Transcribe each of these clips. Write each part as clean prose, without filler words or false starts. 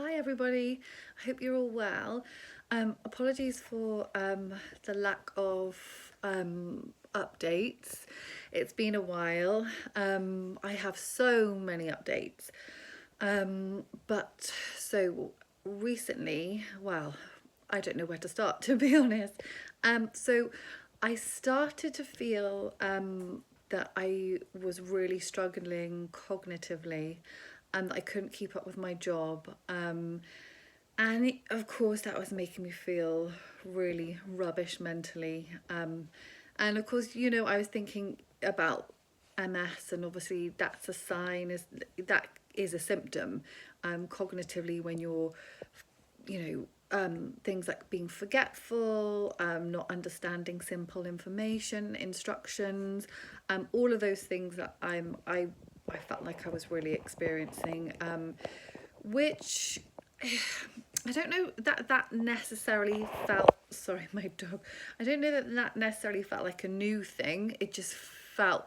Hi everybody, I hope you're all well. Apologies for the lack of updates. It's been a while. I have so many updates. But so recently, well, I don't know where to start to be honest. So I started to feel that I was really struggling cognitively and that I couldn't keep up with my job. Of course that was making me feel really rubbish mentally. And of course, I was thinking about MS, and obviously that's a sign, that is a symptom cognitively when you're, things like being forgetful, not understanding simple information, instructions, all of those things that I felt like I was really experiencing, which I don't know that necessarily felt, sorry, my dog. I don't know that necessarily felt like a new thing. It's felt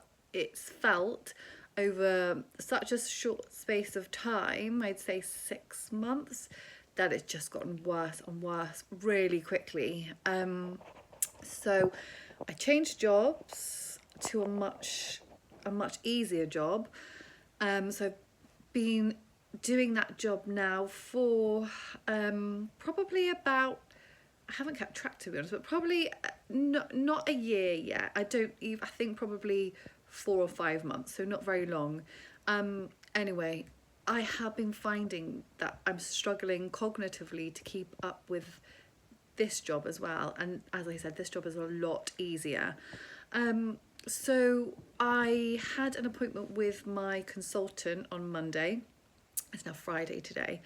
over such a short space of time, I'd say 6 months, that it's just gotten worse and worse really quickly. So I changed jobs to a much easier job. So I've been doing that job now for probably about, I haven't kept track to be honest, but probably not a year yet. I think probably 4 or 5 months, so not very long. Anyway, I have been finding that I'm struggling cognitively to keep up with this job as well, and as I said, this job is a lot easier. So I had an appointment with my consultant on Monday. It's now Friday today.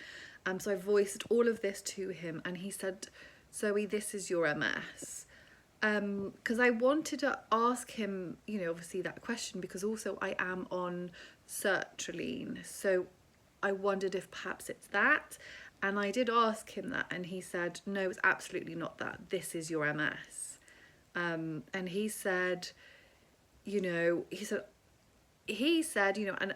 So I voiced all of this to him, and he said, Zoe, this is your MS. Because I wanted to ask him, obviously that question, because also I am on sertraline. So I wondered if perhaps it's that. And I did ask him that, and he said, no, it's absolutely not that. This is your MS. And he said, and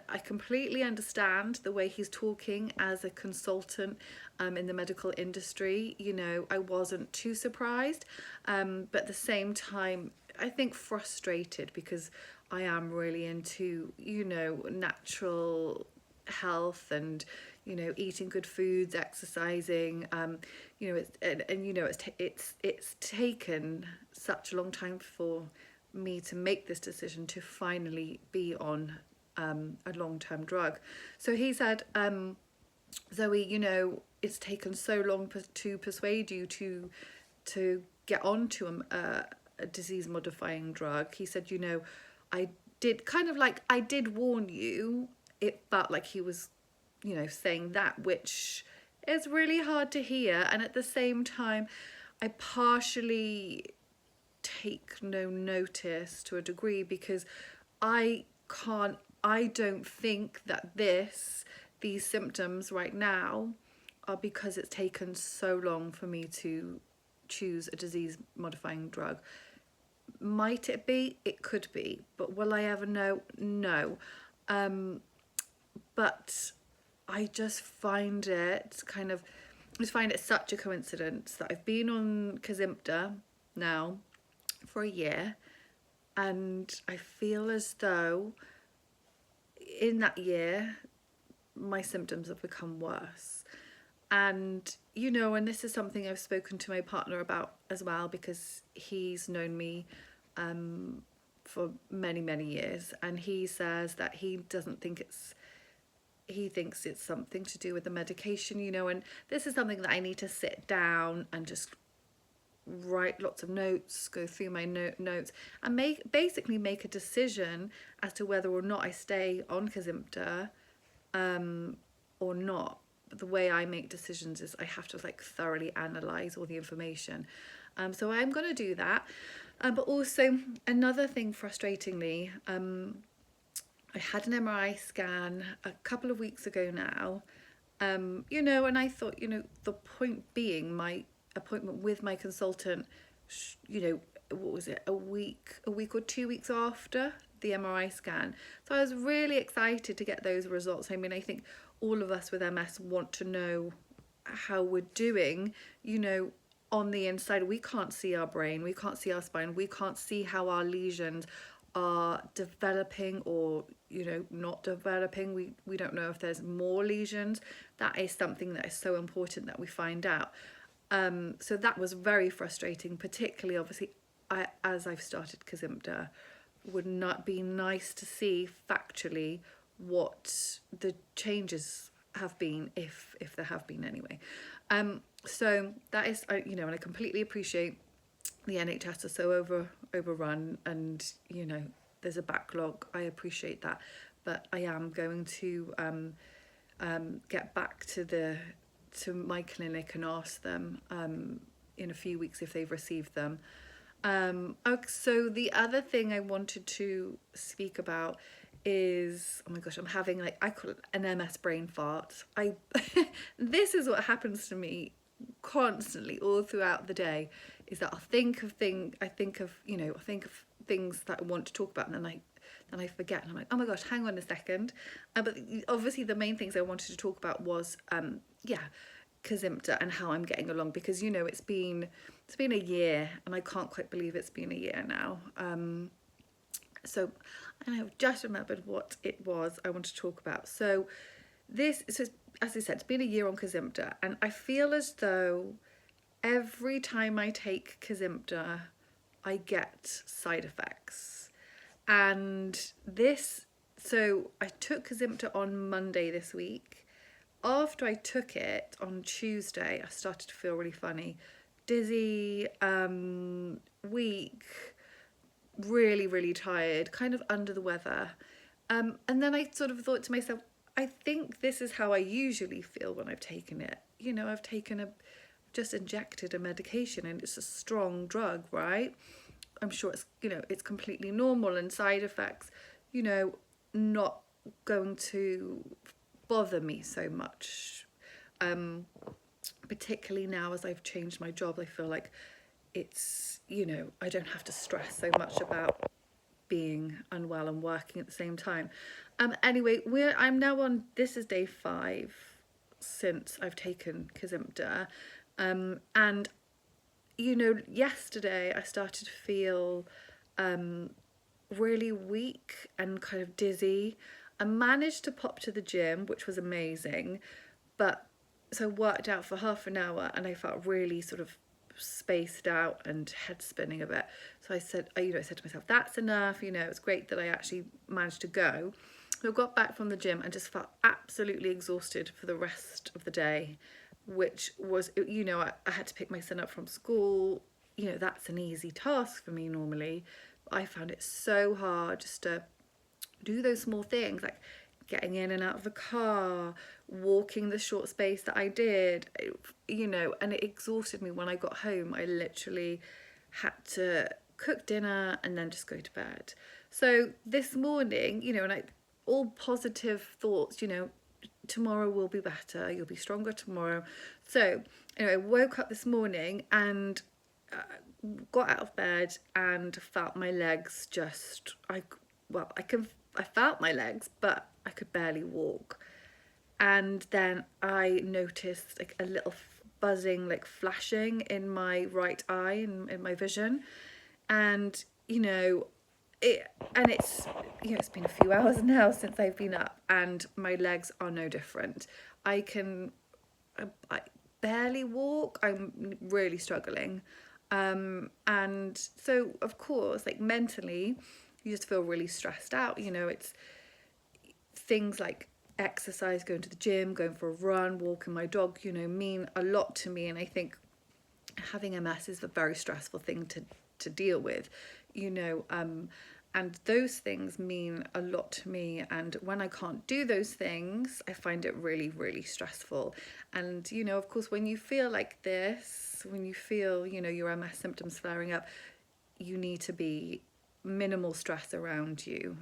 I completely understand the way he's talking as a consultant in the medical industry. I wasn't too surprised, but at the same time, I think frustrated, because I am really into, natural health and, eating good foods, exercising. It's taken such a long time for me to make this decision to finally be on a long-term drug. So he said, Zoe, it's taken so long to persuade you to get onto a disease-modifying drug. He said, I did warn you. It felt like he was, saying that, which is really hard to hear. And at the same time, I partially take no notice to a degree, because I don't think that these symptoms right now are because it's taken so long for me to choose a disease modifying drug. Might it be? It could be, but will I ever know? No. But I just find it such a coincidence that I've been on Kesimpta now for a year, and I feel as though in that year my symptoms have become worse. And and this is something I've spoken to my partner about as well, because he's known me for many years, and he says that he thinks it's something to do with the medication, and this is something that I need to sit down and just write lots of notes, go through my notes, and basically make a decision as to whether or not I stay on Kesimpta or not. But the way I make decisions is I have to thoroughly analyze all the information. So I'm going to do that. But also another thing, frustratingly, I had an MRI scan a couple of weeks ago now, and I thought, the point being, my appointment with my consultant, what was it, a week or 2 weeks after the MRI scan. So I was really excited to get those results. I mean, I think all of us with MS want to know how we're doing, you know, on the inside. We can't see our brain, we can't see our spine, we can't see how our lesions are developing or, you know, not developing. We don't know if there's more lesions. That is something that is so important that we find out. So that was very frustrating, particularly obviously as I've started Kesimpta. Would not be nice to see factually what the changes have been, if there have been anyway. So that is, you know, and I completely appreciate the NHS are so overrun, and you know there's a backlog. I appreciate that, but I am going to get back to my clinic and ask them in a few weeks if they've received them. So the other thing I wanted to speak about is, oh my gosh, I'm having, like, I call it an MS brain fart. This is what happens to me constantly all throughout the day, is that I think of things that I want to talk about, and then I forget, and I'm like, oh my gosh, hang on a second. But obviously the main things I wanted to talk about was Kesimpta and how I'm getting along, because you know it's been a year, and I can't quite believe it's been a year now. So I have just remembered what it was I want to talk about. So as I said, it's been a year on Kesimpta, and I feel as though every time I take Kesimpta, I get side effects. And so I took Kesimpta on Monday this week. After I took it on Tuesday, I started to feel really funny, dizzy, weak, really, really tired, kind of under the weather. And then I sort of thought to myself, I think this is how I usually feel when I've taken it. You know, I've just injected a medication, and it's a strong drug, right? I'm sure it's, you know, it's completely normal, and side effects, you know, not going to bother me so much. Particularly now as I've changed my job, I feel like it's, you know, I don't have to stress so much about being unwell and working at the same time. Anyway, I'm now on, this is day 5 since I've taken Kesimpta, and you know, yesterday I started to feel really weak and kind of dizzy. I managed to pop to the gym, which was amazing, but so I worked out for half an hour, and I felt really sort of spaced out and head spinning a bit. So I said to myself, that's enough. You know, it's great that I actually managed to go. So I got back from the gym and just felt absolutely exhausted for the rest of the day, which was, you know, I had to pick my son up from school. You know, that's an easy task for me normally. I found it so hard just to do those small things, like getting in and out of the car, walking the short space that I did, you know, and it exhausted me. When I got home, I literally had to cook dinner and then just go to bed. So this morning, you know, and all positive thoughts, you know, tomorrow will be better, you'll be stronger tomorrow. So anyway, I woke up this morning and got out of bed and felt my legs just, I felt my legs, but I could barely walk. And then I noticed like a little buzzing, like flashing in my right eye, in my vision. And, you know, it's been a few hours now since I've been up, and my legs are no different. I barely walk. I'm really struggling. And so of course, like mentally, you just feel really stressed out. You know, it's things like exercise, going to the gym, going for a run, walking my dog, you know, mean a lot to me. And I think having MS is a very stressful thing to deal with, you know, and those things mean a lot to me. And when I can't do those things, I find it really, really stressful. And, you know, of course, when you feel like this, when you feel, you know, your MS symptoms flaring up, you need to be minimal stress around you.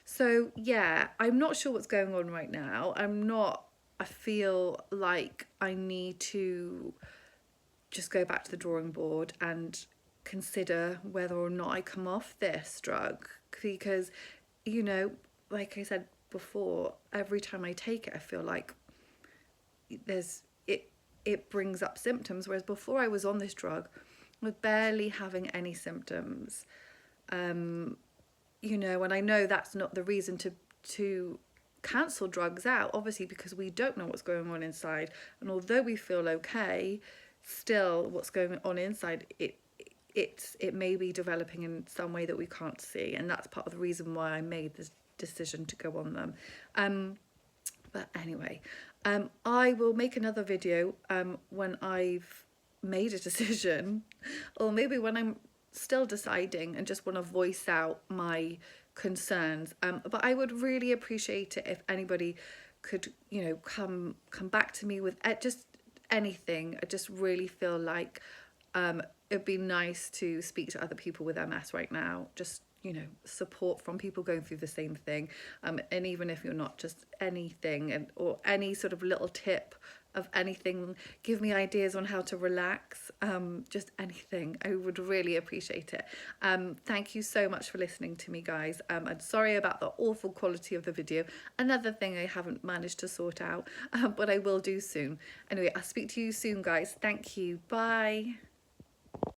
So yeah, I'm not sure what's going on right now. I feel like I need to just go back to the drawing board and consider whether or not I come off this drug, because, you know, like I said before, every time I take it, I feel like there's it brings up symptoms, whereas before I was on this drug, I was barely having any symptoms. You know, and I know that's not the reason to cancel drugs out, obviously, because we don't know what's going on inside, and although we feel okay, still what's going on inside, it may be developing in some way that we can't see, and that's part of the reason why I made this decision to go on them. But anyway, I will make another video when I've made a decision, or maybe when I'm still deciding and just want to voice out my concerns. But I would really appreciate it if anybody could, you know, come back to me with just anything. I just really feel like it'd be nice to speak to other people with MS right now. Just, you know, support from people going through the same thing, and even if you're not, just anything, or any sort of little tip of anything, give me ideas on how to relax, just anything. I would really appreciate it. Thank you so much for listening to me, guys. I'm sorry about the awful quality of the video, another thing I haven't managed to sort out, but I will do soon. Anyway, I'll speak to you soon, guys. Thank you. Bye.